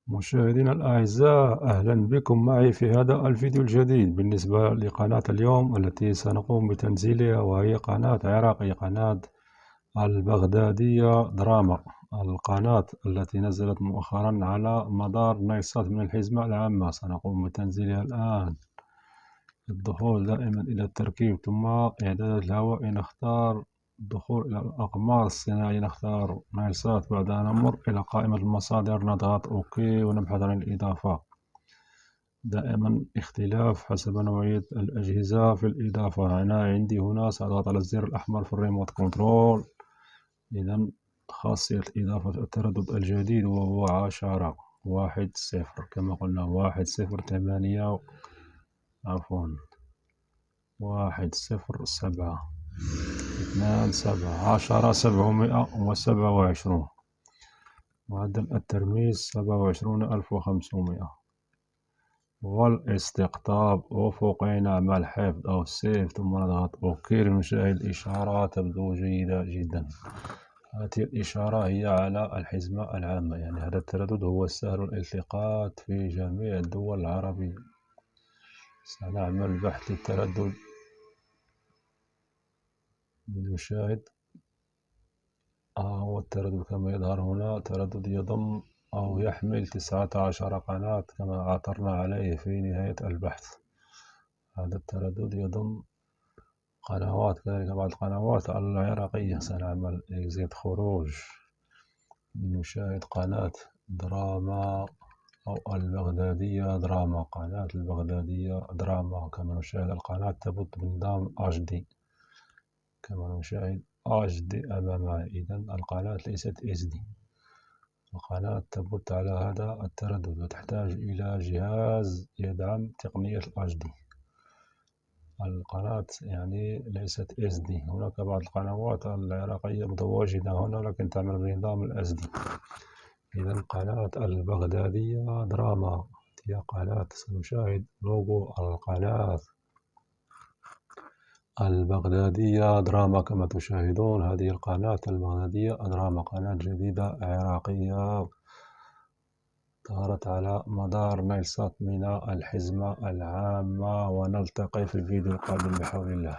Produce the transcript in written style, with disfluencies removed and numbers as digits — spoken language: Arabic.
مشاهدينا الأعزاء، أهلا بكم معي في هذا الفيديو الجديد بالنسبة لقناة اليوم التي سنقوم بتنزيلها، وهي قناة عراقية، قناة البغدادية دراما، القناة التي نزلت مؤخرا على مدار نايل من الحزمة العامة. سنقوم بتنزيلها الآن. الدخول دائما إلى التركيب ثم إعدادات الهواء، نختار الدخول إلى الأقمار الصناعية، نختار نايل سات، بعدها نمر إلى قائمة المصادر، نضغط أوكي ونبحث عن الإضافة. دائما اختلاف حسب نوعية الأجهزة في الإضافة. أنا عندي هنا سأضغط على الزر الأحمر في الريموت كنترول. إذا خاصية إضافة التردد الجديد وهو 10 1 0 كما قلنا 1 0 8 عفوا 1 0 7 2 7 10 727. معدل الترميز 27,500. والاستقطاب، وفوقين نعمل حفظ أو سيف ثم نضغط أوكي لنشاهد الإشارة. تبدو جيدة جدا. هذه الإشارة هي على الحزمة العامة، يعني هذا التردد هو سهل الالتقاط في جميع الدول العربية. سنعمل بحث للتردد لنشاهد. هو التردد كما يظهر هنا، تردد يضم أو يحمل 19 قناة كما عثرنا عليه في نهاية البحث. هذا التردد يضم قنوات، كذلك بعض القنوات العراقية. سنعمل إكزيت خروج لنشاهد قناة دراما أو البغدادية دراما. قناة البغدادية دراما كما نشاهد. القناة تبث بنظام HD كما نشاهد HD أمامنا. إذا القناة ليست SD. القناة تبث على هذا التردد وتحتاج إلى جهاز يدعم تقنية HD. القناة يعني ليست SD. هناك بعض القنوات العراقية متواجدة هنا لكن تعمل بنظام SD. إذا قناة البغدادية دراما هي قناة. سنشاهد لوجو القناة البغدادية دراما كما تشاهدون. هذه القناة البغدادية دراما، قناة جديدة عراقية ظهرت على مدار نايل سات من الحزمة العامة. ونلتقي في الفيديو القادم بحول الله.